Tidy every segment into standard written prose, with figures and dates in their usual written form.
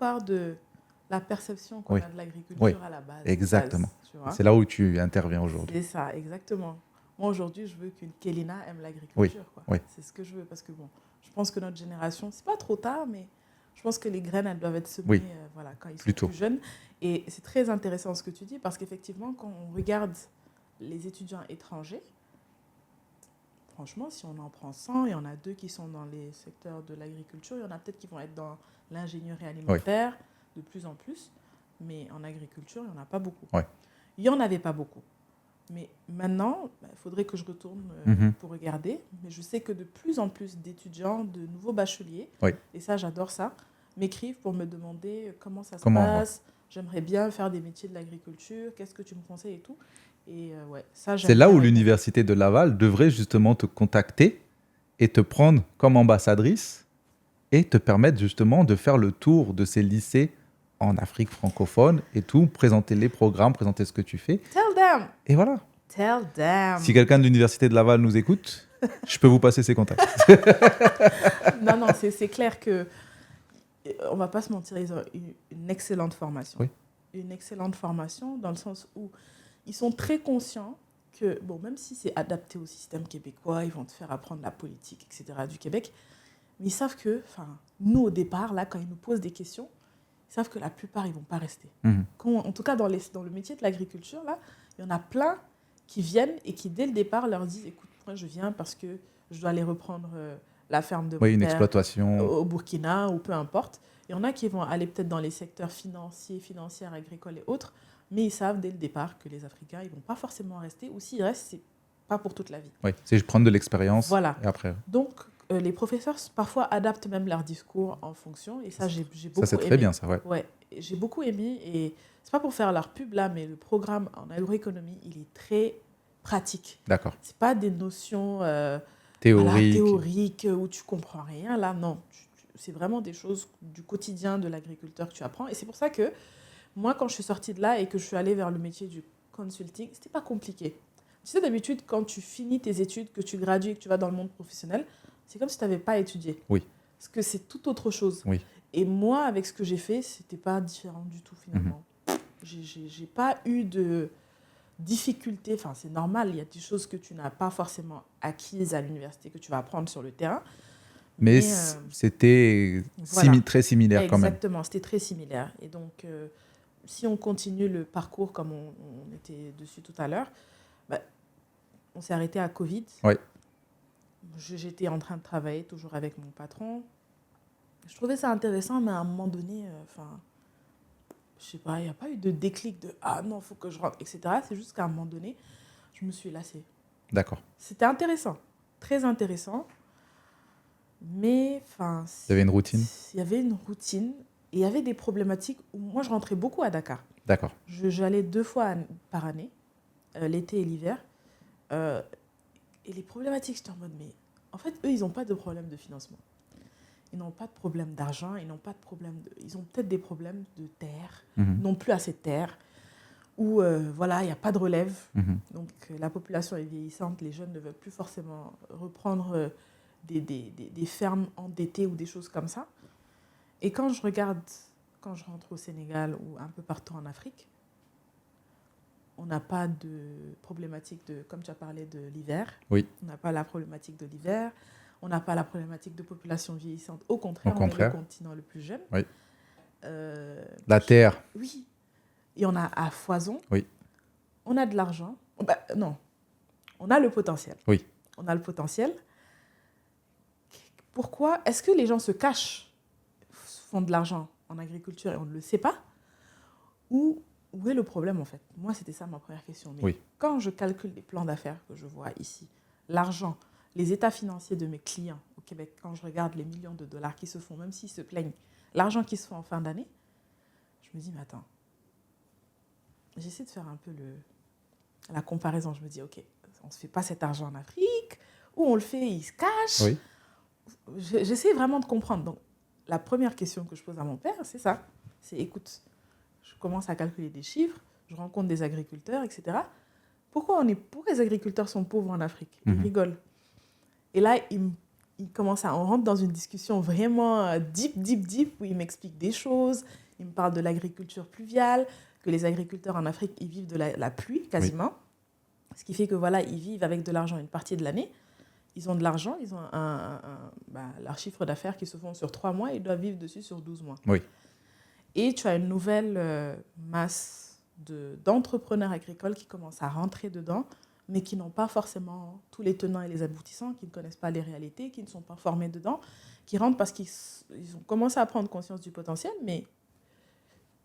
part de la perception qu'on Oui. a de l'agriculture Oui. à la base. Exactement. Tu vois? C'est là où tu interviens aujourd'hui. C'est ça, exactement. Moi, aujourd'hui, je veux qu'une Kélina aime Oui. l'agriculture. Quoi. Oui. C'est ce que je veux. Parce que, bon, je pense que notre génération, c'est pas trop tard, mais je pense que les graines, elles doivent être semées Oui. Voilà, quand ils sont Plus tôt. plus jeunes. Et c'est très intéressant ce que tu dis, parce qu'effectivement, quand on regarde les étudiants étrangers, franchement, si on en prend 100, il y en a 2 qui sont dans les secteurs de l'agriculture, il y en a peut-être qui vont être dans l'ingénierie alimentaire, de plus en plus, mais en agriculture, il n'y en a pas beaucoup. Oui. Il n'y en avait pas beaucoup. Mais maintenant, il faudrait que je retourne pour regarder, mais je sais que de plus en plus d'étudiants, de nouveaux bacheliers, Oui. et ça, j'adore ça, m'écrivent pour me demander comment ça se Comment, passe, j'aimerais bien faire des métiers de l'agriculture, qu'est-ce que tu me conseilles et tout. Et ouais, ça, C'est là où répondre. l'université de Laval devrait justement te contacter et te prendre comme ambassadrice et te permettre justement de faire le tour de ces lycées en Afrique francophone et tout, présenter les programmes, présenter ce que tu fais. Tell them. Et voilà. Tell them. Si quelqu'un de l'université de Laval nous écoute, je peux vous passer ses contacts. Non, c'est clair que on va pas se mentir, ils ont une excellente formation. Oui. Une excellente formation dans le sens où ils sont très conscients que, bon, même si c'est adapté au système québécois, ils vont te faire apprendre la politique, etc. du Québec, mais ils savent que, nous, au départ, là, quand ils nous posent des questions, ils savent que la plupart, ils ne vont pas rester. En tout cas, dans le métier de l'agriculture, là, il y en a plein qui viennent et qui, dès le départ, leur disent, écoute, moi, je viens parce que je dois aller reprendre la ferme de mon une père exploitation au Burkina ou peu importe. Il y en a qui vont aller peut-être dans les secteurs financiers, agricoles et autres, mais ils savent dès le départ que les Africains, ils ne vont pas forcément rester, ou s'ils restent, ce n'est pas pour toute la vie. Oui, c'est je prendre de l'expérience Voilà. et après. Donc, les professeurs, parfois, adaptent même leur discours en fonction, et ça, j'ai beaucoup aimé. Ça, c'est très bien, ça, ouais. Ouais, j'ai beaucoup aimé, et c'est pas pour faire leur pub, là, mais le programme en agroéconomie, il est très pratique. D'accord. C'est pas des notions théoriques où tu comprends rien, là, non. C'est vraiment des choses du quotidien de l'agriculteur que tu apprends. Et c'est pour ça que moi, quand je suis sortie de là et que je suis allée vers le métier du consulting, c'était pas compliqué. Tu sais, d'habitude, quand tu finis tes études, que tu gradues et que tu vas dans le monde professionnel, c'est comme si tu n'avais pas étudié. Oui. Parce que c'est tout autre chose. Oui. Et moi, avec ce que j'ai fait, c'était pas différent du tout, finalement. J'ai pas eu de difficultés. Enfin, c'est normal, il y a des choses que tu n'as pas forcément acquises à l'université, que tu vas apprendre sur le terrain. Mais c'était très similaire quand même. Exactement, c'était très similaire. Et donc, si on continue le parcours comme on était dessus tout à l'heure, on s'est arrêté à Covid. Oui. J'étais en train de travailler toujours avec mon patron. Je trouvais ça intéressant, mais à un moment donné, je sais pas, il n'y a pas eu de déclic de « Ah non, il faut que je rentre », etc. C'est juste qu'à un moment donné, je me suis lassée. D'accord. C'était intéressant, très intéressant. Mais il y avait une routine. Il y avait une routine et il y avait des problématiques où moi je rentrais beaucoup à Dakar. D'accord. J'allais 2 fois par année, l'été et l'hiver. Et les problématiques, j'étais en mode, mais en fait, eux, ils n'ont pas de problème de financement. Ils n'ont pas de problème d'argent, ils n'ont pas de problème ils ont peut-être des problèmes de terre, non plus assez de terre, où voilà, il n'y a pas de relève. Donc la population est vieillissante, les jeunes ne veulent plus forcément reprendre des fermes endettées ou des choses comme ça. Et quand je rentre au Sénégal ou un peu partout en Afrique, on n'a pas de problématique comme tu as parlé de l'hiver. Oui. On n'a pas la problématique de l'hiver. On n'a pas la problématique de population vieillissante. Au contraire, on est le continent le plus jeune. Oui. La terre. Oui. Et on a à foison. Oui. On a de l'argent. Non. On a le potentiel. Oui. On a le potentiel. Pourquoi est-ce que les gens se cachent, font de l'argent en agriculture et on ne le sait pas? Où est le problème, en fait? Moi, c'était ça ma première question. Mais quand je calcule les plans d'affaires que je vois ici, l'argent, les états financiers de mes clients au Québec, quand je regarde les millions de dollars qui se font, même s'ils se plaignent, l'argent qui se fait en fin d'année, je me dis, mais attends, j'essaie de faire un peu la comparaison. Je me dis, OK, on ne se fait pas cet argent en Afrique, ou on le fait, il se cache. Oui. J'essaie vraiment de comprendre. Donc, la première question que je pose à mon père, c'est ça. C'est, écoute, je commence à calculer des chiffres, je rencontre des agriculteurs, etc. Pourquoi les agriculteurs sont pauvres en Afrique? Ils rigolent. Et là, il on rentre dans une discussion vraiment deep, où il m'explique des choses. Il me parle de l'agriculture pluviale, que les agriculteurs en Afrique, ils vivent de la pluie quasiment. Oui. Ce qui fait que voilà, ils vivent avec de l'argent une partie de l'année. Ils ont de l'argent, ils ont leur chiffre d'affaires qui se font sur 3 mois, ils doivent vivre dessus sur 12 mois. Oui. Et tu as une nouvelle masse d'entrepreneurs agricoles qui commencent à rentrer dedans, mais qui n'ont pas forcément tous les tenants et les aboutissants, qui ne connaissent pas les réalités, qui ne sont pas formés dedans, qui rentrent parce qu'ils ont commencé à prendre conscience du potentiel, mais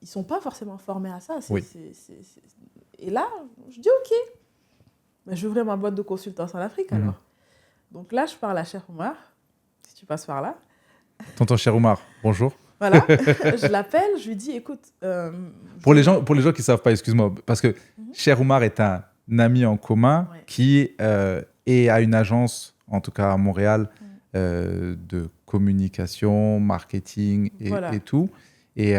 ils ne sont pas forcément formés à ça. Oui. Et là, je dis OK, je vais ouvrir ma boîte de consultance en Afrique alors. Donc là, je parle à Cheikh Oumar, si tu passes par là. Tonton Cheikh Oumar, bonjour. Voilà, je l'appelle, je lui dis, écoute... pour les gens qui ne savent pas, excuse-moi, parce que Cheikh Oumar est un ami en commun qui est à une agence, en tout cas à Montréal, de communication, marketing et tout, et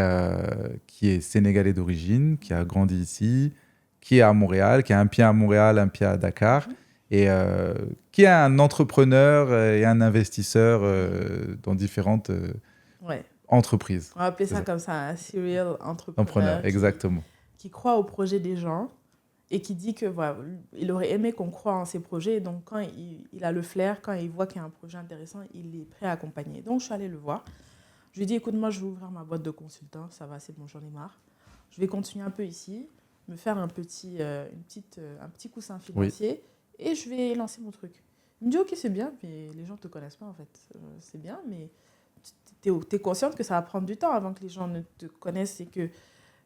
qui est sénégalais d'origine, qui a grandi ici, qui est à Montréal, qui a un pied à Montréal, un pied à Dakar, et qui est un entrepreneur et un investisseur dans différentes entreprises. On va appeler ça comme ça, un serial entrepreneur. Exactement. Qui croit au projet des gens et qui dit que voilà, il aurait aimé qu'on croie en ses projets. Et donc, quand il a le flair, quand il voit qu'il y a un projet intéressant, il est prêt à accompagner. Donc, je suis allée le voir. Je lui ai dit, écoute, moi, je vais ouvrir ma boîte de consultant. Ça va, c'est bon, j'en ai marre. Je vais continuer un peu ici, me faire un petit coussin financier et je vais lancer mon truc. Il me dit, OK, c'est bien, mais les gens ne te connaissent pas, en fait. C'est bien, mais tu es consciente que ça va prendre du temps avant que les gens ne te connaissent et que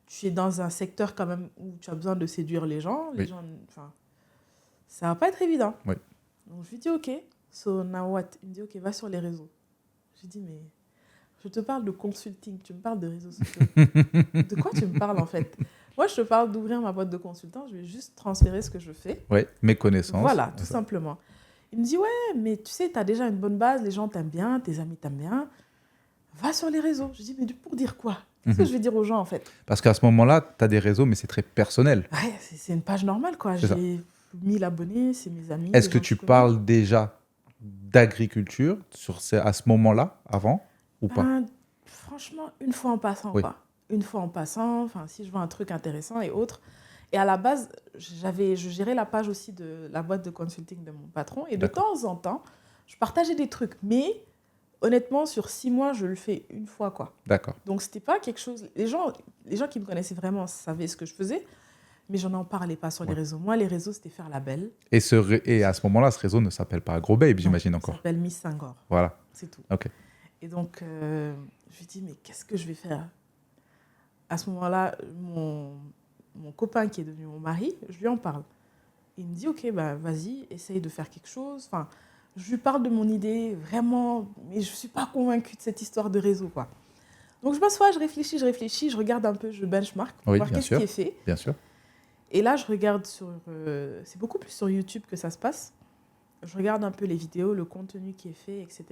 tu es dans un secteur quand même où tu as besoin de séduire les gens. Les gens, ça va pas être évident. Oui. Donc, je lui dis, OK, so now what? Il me dit, OK, va sur les réseaux. Je lui dis, mais je te parle de consulting, tu me parles de réseaux sociaux. De quoi tu me parles, en fait? Moi, je te parle d'ouvrir ma boîte de consultant, je vais juste transférer ce que je fais. Oui, mes connaissances. Voilà, tout simplement. Il me dit, ouais, mais tu sais, tu as déjà une bonne base, les gens t'aiment bien, tes amis t'aiment bien. Va sur les réseaux. Je dis, mais pour dire quoi? Qu'est-ce que je vais dire aux gens, en fait? Parce qu'à ce moment-là, tu as des réseaux, mais c'est très personnel. Ouais, c'est une page normale, quoi. J'ai 1000 abonnés, c'est mes amis. Est-ce que tu parles déjà d'agriculture à ce moment-là, avant, ou pas? Franchement, une fois en passant, quoi. Une fois en passant, si je vois un truc intéressant et autres. Et à la base, je gérais la page aussi de la boîte de consulting de mon patron. Et de temps en temps, je partageais des trucs. Mais honnêtement, sur 6 mois, je le fais une fois, quoi. D'accord. Donc, c'était pas quelque chose... Les gens qui me connaissaient vraiment savaient ce que je faisais, mais je n'en parlais pas sur les réseaux. Moi, les réseaux, c'était faire la belle. Et à ce moment-là, ce réseau ne s'appelle pas AgroBabe, j'imagine encore. Ça s'appelle Miss Senghor. Voilà. C'est tout. OK. Et donc, je lui dis, mais qu'est-ce que je vais faire? À ce moment-là, mon copain qui est devenu mon mari, je lui en parle. Il me dit, OK, vas-y, essaye de faire quelque chose. Je lui parle de mon idée, vraiment, mais je ne suis pas convaincue de cette histoire de réseau, quoi. Donc, je m'assois, je réfléchis, je regarde un peu, je benchmark pour voir qu'est-ce qui est fait. Bien sûr. Et là, je regarde c'est beaucoup plus sur YouTube que ça se passe. Je regarde un peu les vidéos, le contenu qui est fait, etc.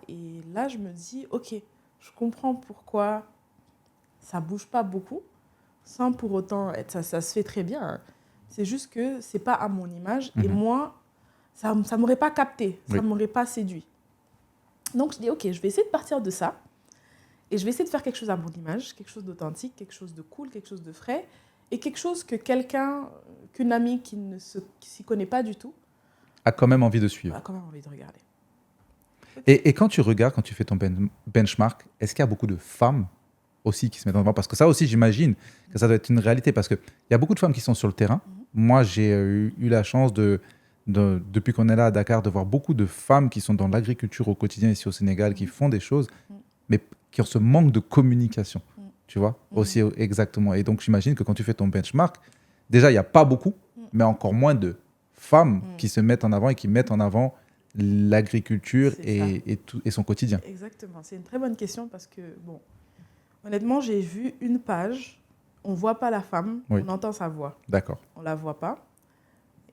Et là, je me dis, OK, je comprends pourquoi ça ne bouge pas beaucoup, sans pour autant ça se fait très bien. Hein. C'est juste que ce n'est pas à mon image. Et moi, ça ne m'aurait pas capté, ça ne m'aurait pas séduit. Donc, je dis, OK, je vais essayer de partir de ça. Et je vais essayer de faire quelque chose à mon image, quelque chose d'authentique, quelque chose de cool, quelque chose de frais. Et quelque chose que qu'une amie qui ne s'y connaît pas du tout, a quand même envie de suivre. A quand même envie de regarder. Et quand tu regardes, quand tu fais ton benchmark, est-ce qu'il y a beaucoup de femmes aussi qui se mettent en avant? Parce que ça aussi, j'imagine que ça doit être une réalité. Parce qu'il y a beaucoup de femmes qui sont sur le terrain. Moi, j'ai eu la chance depuis qu'on est là à Dakar, de voir beaucoup de femmes qui sont dans l'agriculture au quotidien ici au Sénégal, qui font des choses, mais qui ont ce manque de communication. Tu vois, aussi exactement. Et donc, j'imagine que quand tu fais ton benchmark, déjà, il n'y a pas beaucoup, mais encore moins de femmes qui se mettent en avant et qui mettent en avant l'agriculture et son quotidien. Exactement. C'est une très bonne question parce que, bon, honnêtement, j'ai vu une page, on ne voit pas la femme, on entend sa voix. D'accord. On ne la voit pas.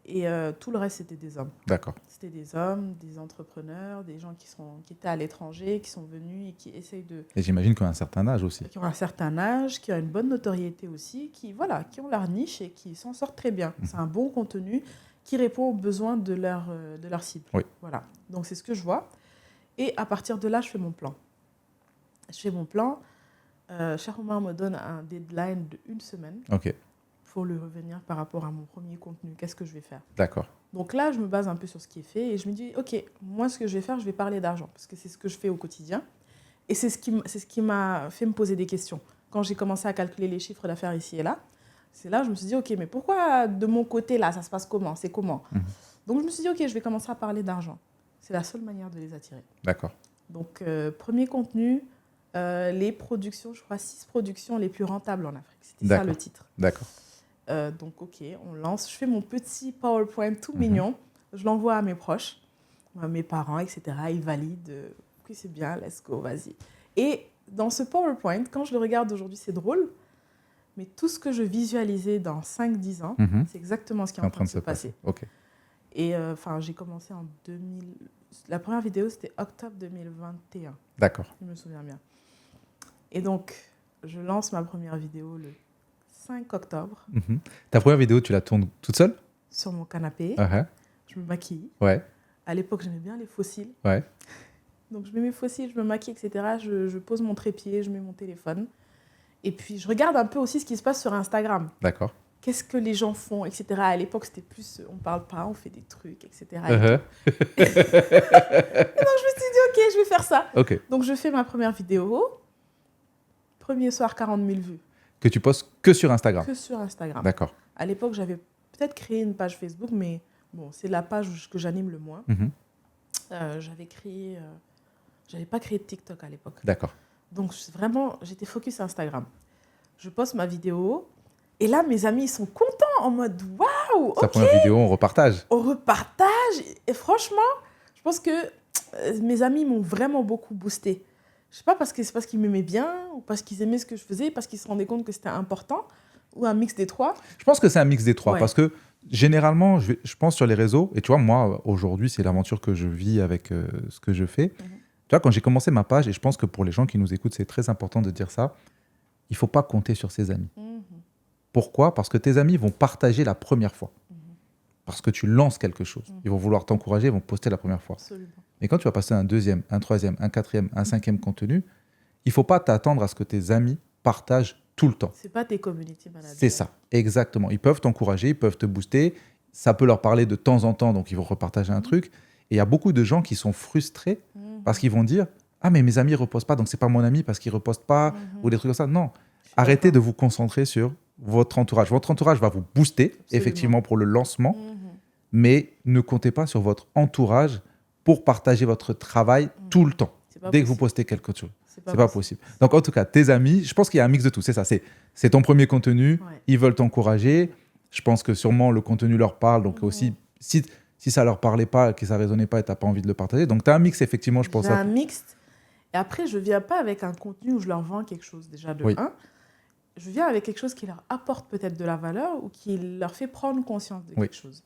Et tout le reste, c'était des hommes. D'accord. C'était des hommes, des entrepreneurs, des gens qui étaient à l'étranger, qui sont venus et qui essayent de... Et j'imagine qu'ils ont un certain âge aussi. Qui ont un certain âge, qui ont une bonne notoriété aussi, qui ont leur niche et qui s'en sortent très bien. C'est un bon contenu qui répond aux besoins de leur cible. Oui. Voilà. Donc, c'est ce que je vois. Et à partir de là, je fais mon plan. Cheikh Oumar me donne un deadline de 1 semaine Ok, pour lui revenir par rapport à mon premier contenu. Qu'est-ce que je vais faire? d'accord. Donc là, je me base un peu sur ce qui est fait et je me dis, OK, moi, ce que je vais faire, je vais parler d'argent parce que c'est ce que je fais au quotidien. Et c'est ce qui m'a fait me poser des questions. Quand j'ai commencé à calculer les chiffres d'affaires ici et là, c'est là que je me suis dit, OK, mais pourquoi de mon côté, là, ça se passe comment? C'est comment? Mhm. Donc je me suis dit, OK, je vais commencer à parler d'argent. C'est la seule manière de les attirer. D'accord. Donc, premier contenu, les productions, je crois 6 productions les plus rentables en Afrique. C'était ça D'accord. le titre. D'accord. Donc, OK, on lance. Je fais mon petit PowerPoint tout Mhm. mignon. Je l'envoie à mes proches, à mes parents, etc. Ils valident. OK, c'est bien, let's go, vas-y. Et dans ce PowerPoint, quand je le regarde aujourd'hui, c'est drôle, mais tout ce que je visualisais dans 5-10 ans, Mhm. c'est exactement ce qui est C'est en train de se passer. Ok. Et j'ai commencé en 2000. La première vidéo, c'était octobre 2021. D'accord. Je me souviens bien. Et donc, je lance ma première vidéo le 5 octobre Mhm. Ta première vidéo, tu la tournes toute seule? sur mon canapé. Uh-huh. Je me maquille. Ouais. À l'époque, j'aimais bien les fossiles. Ouais. Donc, je mets mes fossiles, je me maquille, etc. Je pose mon trépied, je mets mon téléphone. Et puis, je regarde un peu aussi ce qui se passe sur Instagram. D'accord. Qu'est-ce que les gens font, etc. À l'époque, c'était plus, on parle pas, on fait des trucs, etc. Uh-huh. Et donc, je me suis dit, OK, je vais faire ça. Ok. Donc, je fais ma première vidéo. Premier soir, 40 000 vues. Que tu postes que sur Instagram. Que sur Instagram. D'accord. À l'époque, j'avais peut-être créé une page Facebook, mais bon, c'est la page que j'anime le moins. Mhm. J'avais pas créé de TikTok à l'époque. D'accord. Donc, vraiment, j'étais focus Instagram. Je poste ma vidéo. Et là, mes amis, ils sont contents, en mode « Waouh, Sa ok, première vidéo, on repartage. on repartage !» Et franchement, je pense que mes amis m'ont vraiment beaucoup boosté. Je sais pas c'est parce qu'ils m'aimaient bien, ou parce qu'ils aimaient ce que je faisais, parce qu'ils se rendaient compte que c'était important, ou un mix des trois. Je pense que c'est un mix des trois. Ouais. Parce que généralement, je pense sur les réseaux, et tu vois, moi, aujourd'hui, c'est l'aventure que je vis avec ce que je fais. Tu vois, quand j'ai commencé ma page, et je pense que pour les gens qui nous écoutent, c'est très important de dire ça, il faut pas compter sur ses amis. Pourquoi? Parce que tes amis vont partager la première fois. Parce que tu lances quelque chose. Ils vont vouloir t'encourager, ils vont poster la première fois. Absolument. Mais quand tu vas passer un deuxième, un troisième, un quatrième, un cinquième contenu, il ne faut pas t'attendre à ce que tes amis partagent tout le temps. C'est pas tes community managers. C'est ça, exactement. Ils peuvent t'encourager, ils peuvent te booster. Ça peut leur parler de temps en temps, donc ils vont repartager un truc. Et il y a beaucoup de gens qui sont frustrés parce qu'ils vont dire « Ah, mais mes amis ne repostent pas, donc c'est pas mon ami parce qu'il ne reposte pas. ou des trucs comme ça. Non, arrêtez de vous concentrer sur votre entourage. Votre entourage va vous booster, Absolument. effectivement, pour le lancement, mais ne comptez pas sur votre entourage pour partager votre travail tout le temps, dès que vous postez quelque chose. C'est pas possible. Donc, en tout cas, tes amis, je pense qu'il y a un mix de tout. C'est ça, c'est ton premier contenu, ils veulent t'encourager. Je pense que sûrement le contenu leur parle, donc aussi, si ça leur parlait pas, que ça résonnait pas et tu n'as pas envie de le partager. Donc, tu as un mix, effectivement, je pense. J'ai un mix. Et après, je viens pas avec un contenu où je leur vends quelque chose, déjà de un. Je viens avec quelque chose qui leur apporte peut-être de la valeur ou qui leur fait prendre conscience de quelque chose.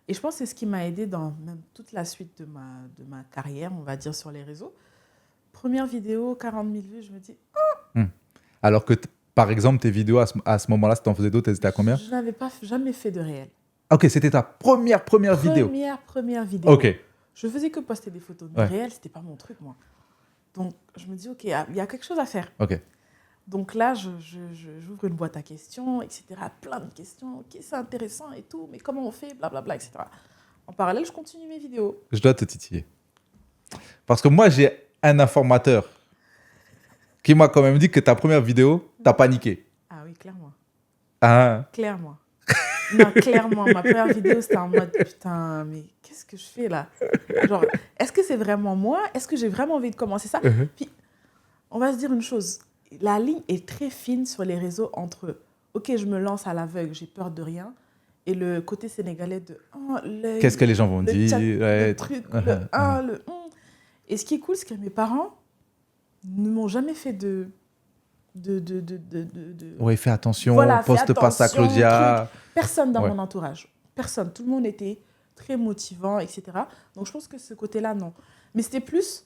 Et je pense que c'est ce qui m'a aidé dans même toute la suite de ma carrière, on va dire, sur les réseaux. Première vidéo, 40 000 vues, je me dis... Alors que, par exemple, tes vidéos, à ce moment-là, si tu en faisais d'autres, elles étaient à combien? Je n'avais jamais fait de réel. Ok, c'était ta première vidéo. Première vidéo. Ok. Je faisais que poster des photos. Mais réel, ce n'était pas mon truc, moi. Donc, je me dis, ok, il y a quelque chose à faire. Ok. Donc là, j'ouvre une boîte à questions, etc. Plein de questions. Ok, c'est intéressant et tout, mais comment on fait, blablabla, etc. En parallèle, je continue mes vidéos. Je dois te titiller. Parce que moi, j'ai un informateur qui m'a quand même dit que ta première vidéo, t'as paniqué. Ah oui, clairement. Ah. Clairement. Non, clairement. Ma première vidéo, c'était en mode, putain, mais qu'est-ce que je fais là? Genre, est-ce que c'est vraiment moi? Est-ce que j'ai vraiment envie de commencer ça? Puis, on va se dire une chose. La ligne est très fine sur les réseaux entre ok, je me lance à l'aveugle, j'ai peur de rien, et le côté sénégalais de l'œil. Qu'est-ce que les gens vont dire? Le truc, le Et ce qui est cool, c'est que mes parents ne m'ont jamais fait de. Oui, fais attention, voilà, poste pas ça, Claudia. Personne dans mon entourage. Personne. Tout le monde était très motivant, etc. Donc je pense que ce côté-là, non. Mais c'était plus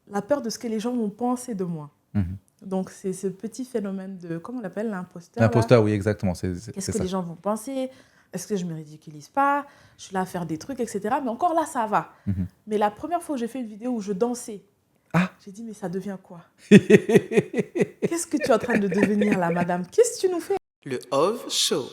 la peur de ce que les gens vont penser de moi. Donc, c'est ce petit phénomène de, comment on l'appelle, l'imposteur. L'imposteur, oui, exactement. Qu'est-ce que les gens vont penser? Est-ce que je me ridiculise pas? Je suis là à faire des trucs, etc. Mais encore là, ça va. Mais la première fois que j'ai fait une vidéo où je dansais, j'ai dit, mais ça devient quoi? Qu'est-ce que tu es en train de devenir là, madame? Qu'est-ce que tu nous fais? Le Ove Show.